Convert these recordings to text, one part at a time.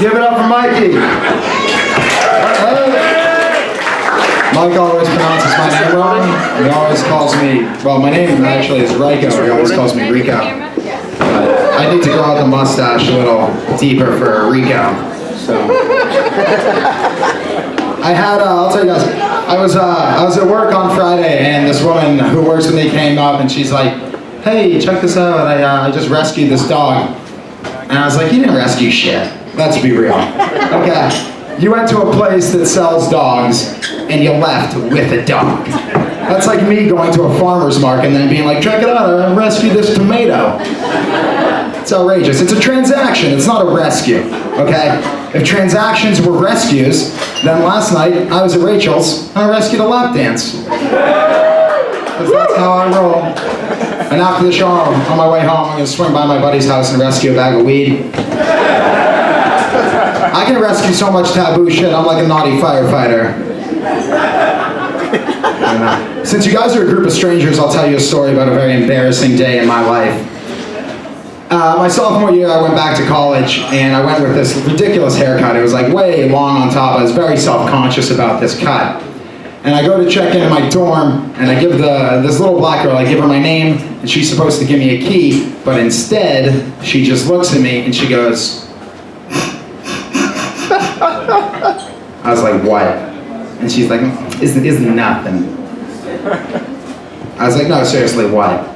Give it up for Mikey. Mike always pronounces my name wrong. He always calls me, well, my name actually is Ryco. He always calls me Ryco. But I need to grow out the mustache a little deeper for Ryco. So I had, I'll tell you guys, I was at work on Friday, and this woman who works with me came up, and she's like, "Hey, check this out. I just rescued this dog." And I was like, "You didn't rescue shit. Let's be real. Okay, you went to a place that sells dogs, and you left with a dog. That's like me going to a farmer's market and then being like, check it out, I rescued this tomato." It's outrageous. It's a transaction. It's not a rescue, okay? If transactions were rescues, then last night I was at Rachel's and I rescued a lap dance. Because that's how I roll. And after the show, on my way home, I'm going to swing by my buddy's house and rescue a bag of weed. I can rescue so much taboo shit, I'm like a naughty firefighter. Since you guys are a group of strangers, I'll tell you a story about a very embarrassing day in my life. My sophomore year, I went back to college, and I went with this ridiculous haircut. It was like way long on top. I was very self-conscious about this cut. And I go to check in my dorm, and I give this little black girl, I give her my name, and she's supposed to give me a key, but instead, she just looks at me and she goes, I was like, "What?" And she's like, isn't nothing. I was like, "No, seriously, what?"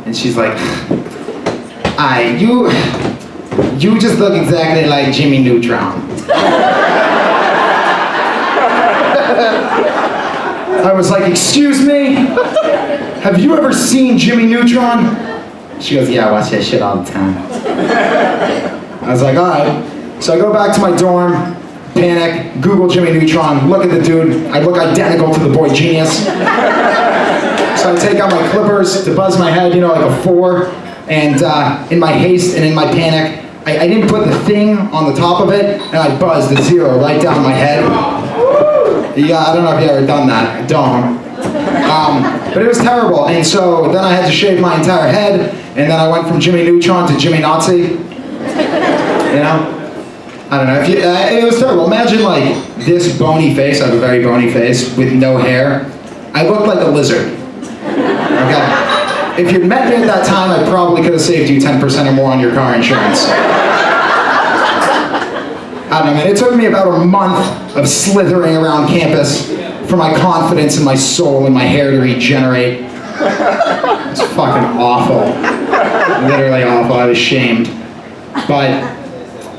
And she's like, you just look exactly like Jimmy Neutron." I was like, "Excuse me? Have you ever seen Jimmy Neutron?" She goes, "Yeah, I watch that shit all the time." I was like, "All right." So I go back to my dorm, panic, Google Jimmy Neutron, look at the dude, I look identical to the boy Genius. So I take out my clippers to buzz my head, you know, like a 4, and in my haste and in my panic, I didn't put the thing on the top of it, and I buzzed the 0 right down my head. Yeah, I don't know if you've ever done that, I don't. But it was terrible, and so then I had to shave my entire head, and then I went from Jimmy Neutron to Jimmy Nazi, you know? I don't know, it was terrible. Imagine like this bony face, I have a very bony face, with no hair. I looked like a lizard, okay? If you'd met me at that time, I probably could have saved you 10% or more on your car insurance. I don't know, man, it took me about a month of slithering around campus for my confidence and my soul and my hair to regenerate. It's fucking awful. Literally awful, I was shamed. But,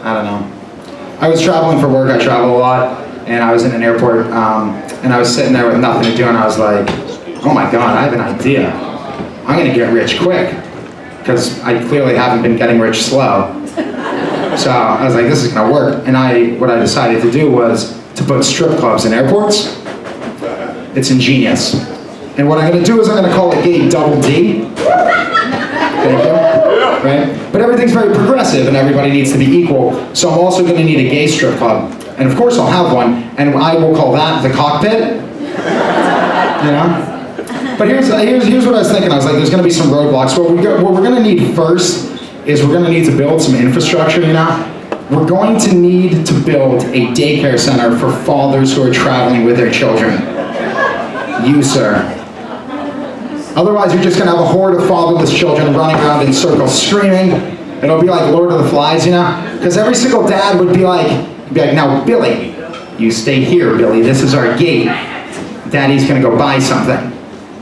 I don't know. I was traveling for work, I travel a lot, and I was in an airport, and I was sitting there with nothing to do, and I was like, oh my god, I have an idea. I'm gonna get rich quick, because I clearly haven't been getting rich slow. So I was like, this is gonna work. And what I decided to do was to put strip clubs in airports. It's ingenious. And what I'm gonna do is I'm gonna call it Gay Double D. Thank you. Right? But everything's very progressive and everybody needs to be equal. So I'm also gonna need a gay strip club. And of course I'll have one, and I will call that the cockpit. You know? But here's what I was thinking. I was like, there's gonna be some roadblocks. What we're gonna need first is we're gonna need to build some infrastructure, you know? We're going to need to build a daycare center for fathers who are traveling with their children. You, sir. Otherwise, you're just gonna have a horde of fatherless children running around in circles screaming. It'll be like Lord of the Flies, you know? Because every single dad would be like, now, Billy, you stay here, Billy. This is our gate. Daddy's gonna go buy something.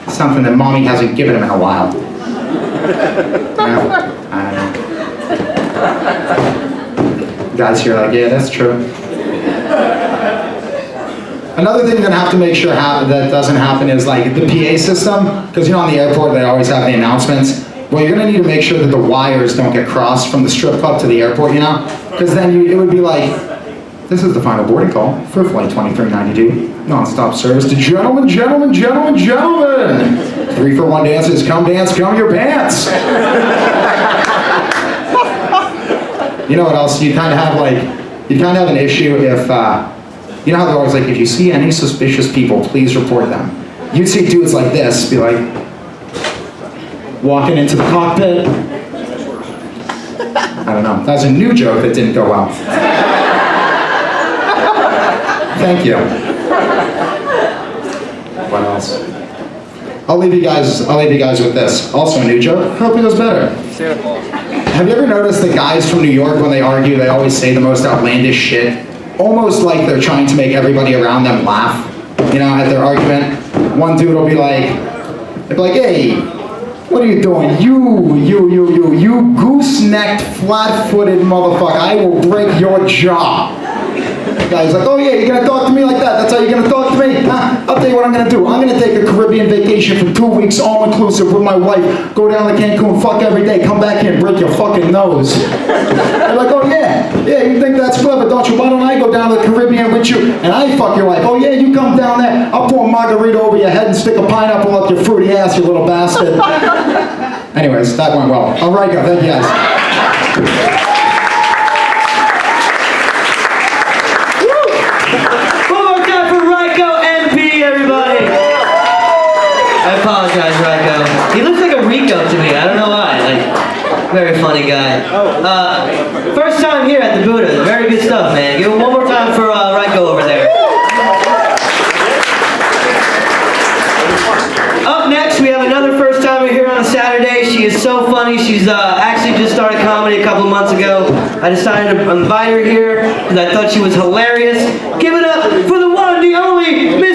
Something that mommy hasn't given him in a while. No, I don't know. Guys here are like, yeah, that's true. Another thing you're gonna have to make sure that doesn't happen is like the PA system, because you know on the airport they always have the announcements. Well, you're gonna need to make sure that the wires don't get crossed from the strip club to the airport, you know? Because then it would be like, this is the final boarding call for flight 2392, non-stop service to gentlemen. 3 for 1 dances, come dance, come your pants. You know what else? You kind of have an issue if, you know how they're always like, if you see any suspicious people, please report them. You'd see dudes like this, be like, walking into the cockpit. I don't know. That's a new joke that didn't go well. Thank you. What else? I'll leave you guys with this. Also a new joke. Hope it goes better. Have you ever noticed that guys from New York, when they argue, they always say the most outlandish shit? Almost like they're trying to make everybody around them laugh. You know, at their argument. One dude will be like, hey, what are you doing? You goose-necked, flat-footed motherfucker. I will break your jaw. The guy's like, oh yeah, you're gonna talk to me like that? That's how you're gonna talk to me? Huh? I'll tell you what I'm gonna do. I'm gonna take a Caribbean vacation for 2 weeks, all-inclusive with my wife, go down to Cancun, fuck every day, come back here and break your fucking nose. They're like, oh yeah, you think that's clever, don't you? Why don't I go down to the Caribbean with you and I fuck your wife? Oh yeah, you come down there, I'll pour a margarita over your head and stick a pineapple up your fruity ass, you little bastard. Anyways, that went well. All right, thank you guys. Ryco NB, everybody! I apologize, Ryco. He looks like a Rico to me, I don't know why. Like, very funny guy. First time here at the Buddah. Very good stuff, man. Give it one more time for Ryco over there. Up next, we have another first timer here on a Saturday. She is so funny. She's actually just started comedy a couple months ago. I decided to invite her here because I thought she was hilarious. Give it up for the one, the only Miss